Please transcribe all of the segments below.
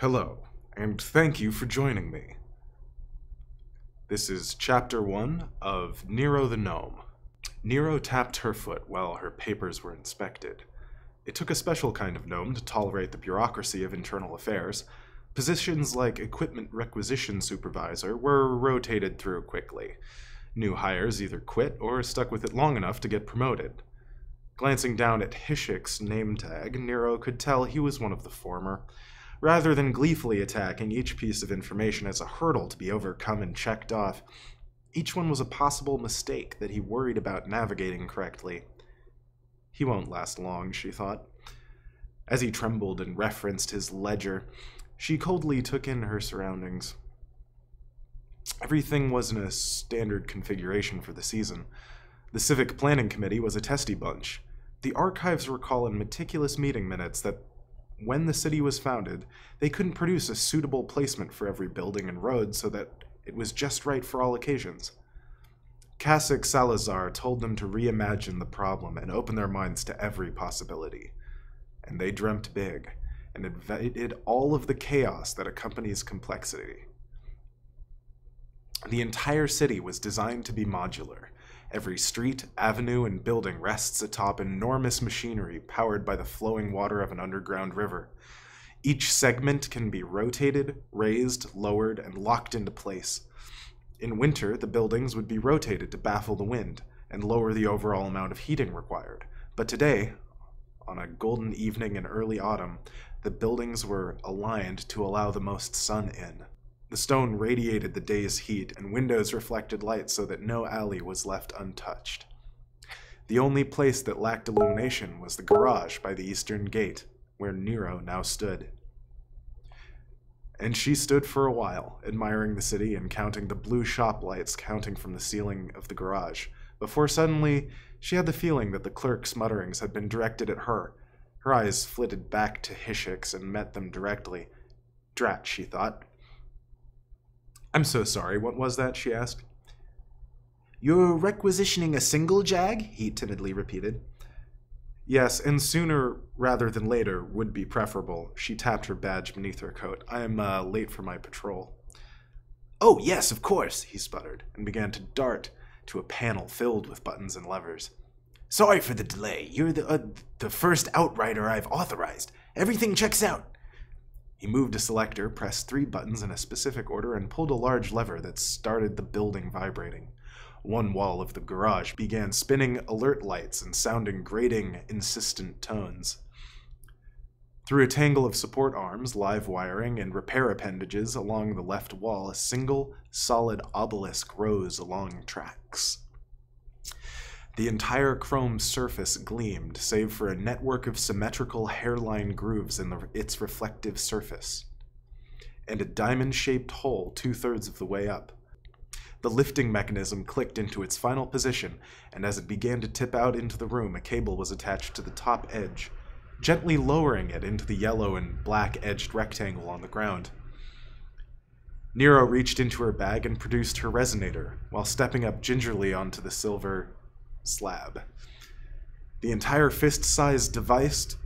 Hello, and thank you for joining me. This is Chapter 1 of Nero the Gnome. Nero tapped her foot while her papers were inspected. It took a special kind of gnome to tolerate the bureaucracy of internal affairs. Positions like Equipment Requisition Supervisor were rotated through quickly. New hires either quit or stuck with it long enough to get promoted. Glancing down at Hishik's name tag, Nero could tell he was one of the former. Rather than gleefully attacking each piece of information as a hurdle to be overcome and checked off, each one was a possible mistake that he worried about navigating correctly. He won't last long, she thought. As he trembled and referenced his ledger, she coldly took in her surroundings. Everything was in a standard configuration for the season. The Civic Planning Committee was a testy bunch. The archives recall in meticulous meeting minutes that when the city was founded, they couldn't produce a suitable placement for every building and road so that it was just right for all occasions. Kasich Salazar told them to reimagine the problem and open their minds to every possibility. And they dreamt big, and invited all of the chaos that accompanies complexity. The entire city was designed to be modular. Every street, avenue, and building rests atop enormous machinery powered by the flowing water of an underground river. Each segment can be rotated, raised, lowered, and locked into place. In winter, the buildings would be rotated to baffle the wind and lower the overall amount of heating required. But today, on a golden evening in early autumn, the buildings were aligned to allow the most sun in. The stone radiated the day's heat, and windows reflected light so that no alley was left untouched. The only place that lacked illumination was the garage by the eastern gate, where Nero now stood. And she stood for a while, admiring the city and counting the blue shop lights counting from the ceiling of the garage, before suddenly she had the feeling that the clerk's mutterings had been directed at her. Her eyes flitted back to Hishik's and met them directly. Drat, she thought. "I'm so sorry, what was that?" she asked. "You're requisitioning a single jag?" he timidly repeated. "Yes, and sooner rather than later would be preferable." She tapped her badge beneath her coat. "I am late for my patrol." "Oh, yes, of course," he sputtered, and began to dart to a panel filled with buttons and levers. "Sorry for the delay. You're the first outrider I've authorized. Everything checks out." He moved a selector, pressed 3 buttons in a specific order, and pulled a large lever that started the building vibrating. One wall of the garage began spinning alert lights and sounding grating, insistent tones. Through a tangle of support arms, live wiring, and repair appendages along the left wall, a single, solid obelisk rose along tracks. The entire chrome surface gleamed, save for a network of symmetrical hairline grooves in its reflective surface, and a diamond-shaped hole 2/3 of the way up. The lifting mechanism clicked into its final position, and as it began to tip out into the room, a cable was attached to the top edge, gently lowering it into the yellow and black-edged rectangle on the ground. Nero reached into her bag and produced her resonator, while stepping up gingerly onto the silver slab. The entire fist-sized device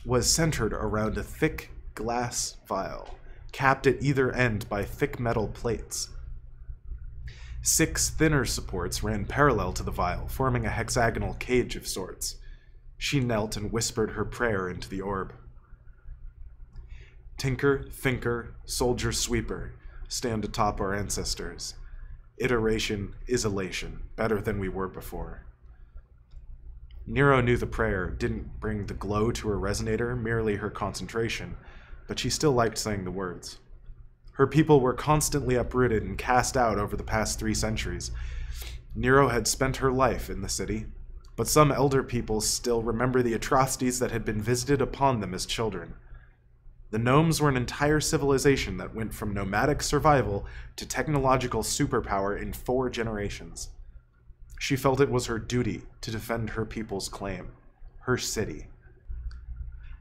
was centered around a thick glass vial, capped at either end by thick metal plates. 6 thinner supports ran parallel to the vial, forming a hexagonal cage of sorts. She knelt and whispered her prayer into the orb. "Tinker, thinker, soldier, sweeper, stand atop our ancestors. Iteration is elation, better than we were before." Nero knew the prayer didn't bring the glow to her resonator, merely her concentration, but she still liked saying the words. Her people were constantly uprooted and cast out over the past 3 centuries. Nero had spent her life in the city, but some elder people still remember the atrocities that had been visited upon them as children. The gnomes were an entire civilization that went from nomadic survival to technological superpower in 4 generations. She felt it was her duty to defend her people's claim, her city.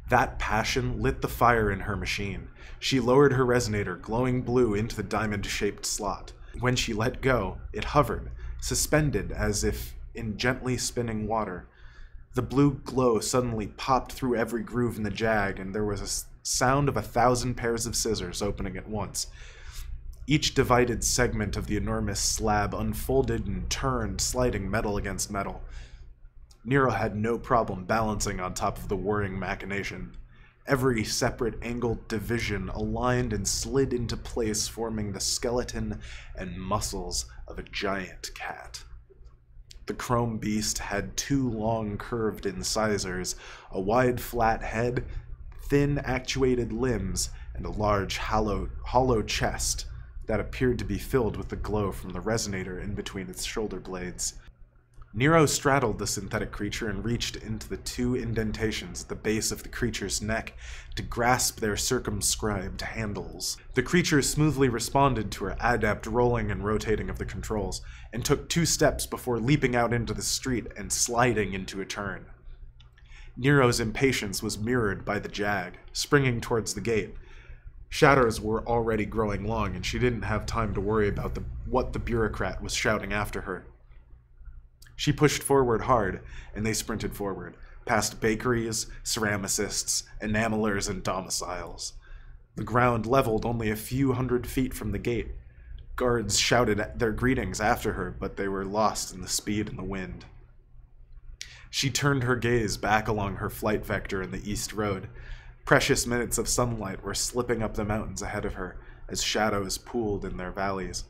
That passion lit the fire in her machine. She lowered her resonator, glowing blue, into the diamond-shaped slot. When she let go, it hovered, suspended as if in gently spinning water. The blue glow suddenly popped through every groove in the jag, and there was sound of 1,000 pairs of scissors opening at once. Each divided segment of the enormous slab unfolded and turned, sliding metal against metal. Nero had no problem balancing on top of the whirring machination. Every separate angled division aligned and slid into place, forming the skeleton and muscles of a giant cat. The chrome beast had 2 long curved incisors, a wide flat head, thin actuated limbs, and a large hollow chest that appeared to be filled with the glow from the resonator in between its shoulder blades. Nero straddled the synthetic creature and reached into the 2 indentations at the base of the creature's neck to grasp their circumscribed handles. The creature smoothly responded to her adept rolling and rotating of the controls, and took 2 steps before leaping out into the street and sliding into a turn. Nero's impatience was mirrored by the Jag, springing towards the gate. Shadows were already growing long, and she didn't have time to worry about what the bureaucrat was shouting after her. She pushed forward hard, and they sprinted forward, past bakeries, ceramicists, enamelers, and domiciles. The ground leveled only a few hundred feet from the gate. Guards shouted their greetings after her, but they were lost in the speed and the wind. She turned her gaze back along her flight vector in the east road. Precious minutes of sunlight were slipping up the mountains ahead of her as shadows pooled in their valleys.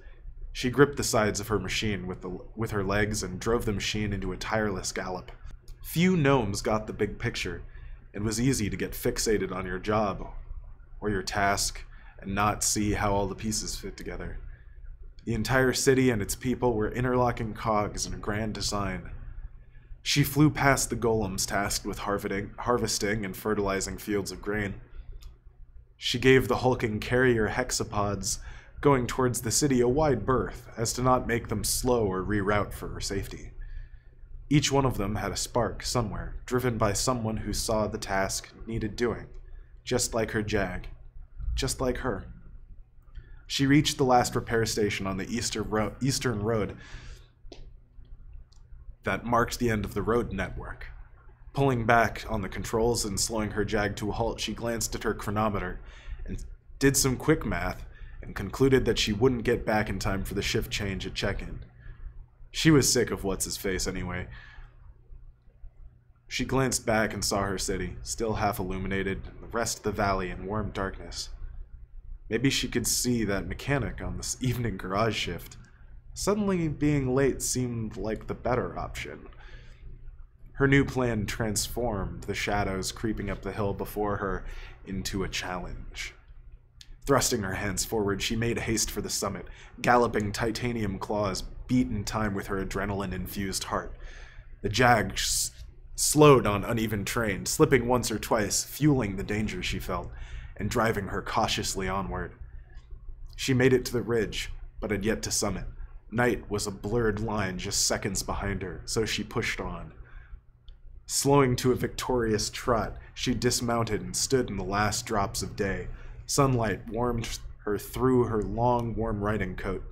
She gripped the sides of her machine with her legs and drove the machine into a tireless gallop. Few gnomes got the big picture. It was easy to get fixated on your job or your task and not see how all the pieces fit together. The entire city and its people were interlocking cogs in a grand design. She flew past the golems tasked with harvesting and fertilizing fields of grain. She gave the hulking carrier hexapods going towards the city a wide berth, as to not make them slow or reroute for her safety. Each one of them had a spark somewhere, driven by someone who saw the task needed doing, just like her Jag, just like her. She reached the last repair station on the eastern road that marked the end of the road network. Pulling back on the controls and slowing her Jag to a halt, she glanced at her chronometer and did some quick math and concluded that she wouldn't get back in time for the shift change at check-in. She was sick of what's-his-face anyway. She glanced back and saw her city, still half illuminated, and the rest of the valley in warm darkness. Maybe she could see that mechanic on this evening garage shift. Suddenly, being late seemed like the better option. Her new plan transformed the shadows creeping up the hill before her into a challenge. Thrusting her hands forward, she made haste for the summit. Galloping titanium claws beat in time with her adrenaline-infused heart. The Jag slowed on uneven terrain, slipping once or twice, fueling the danger she felt, and driving her cautiously onward. She made it to the ridge, but had yet to summit. Night was a blurred line just seconds behind her, so she pushed on. Slowing to a victorious trot, she dismounted and stood in the last drops of day. Sunlight warmed her through her long, warm riding coat.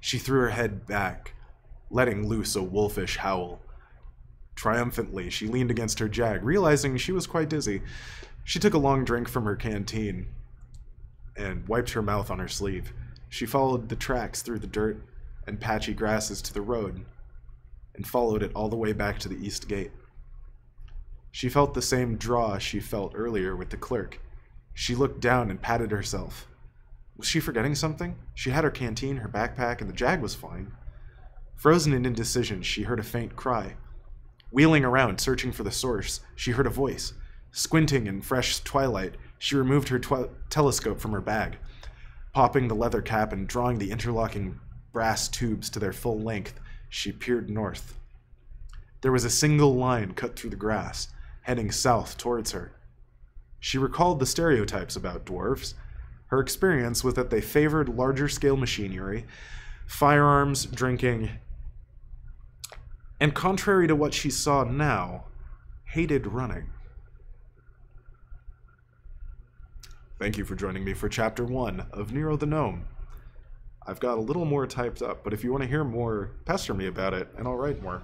She threw her head back, letting loose a wolfish howl. Triumphantly, she leaned against her Jag, realizing she was quite dizzy. She took a long drink from her canteen and wiped her mouth on her sleeve. She followed the tracks through the dirt and patchy grasses to the road and followed it all the way back to the east gate. She felt the same draw she felt earlier with the clerk. She looked down and patted herself. Was she forgetting something? She had her canteen, her backpack, and the Jag was fine. Frozen in indecision, she heard a faint cry. Wheeling around, searching for the source, she heard a voice. Squinting in fresh twilight, she removed her telescope from her bag. Popping the leather cap and drawing the interlocking brass tubes to their full length, she peered north. There was a single line cut through the grass, heading south towards her. She recalled the stereotypes about dwarves. Her experience was that they favored larger-scale machinery, firearms, drinking, and contrary to what she saw now, hated running. Thank you for joining me for Chapter 1 of Nero the Gnome. I've got a little more typed up, but if you want to hear more, pester me about it, and I'll write more.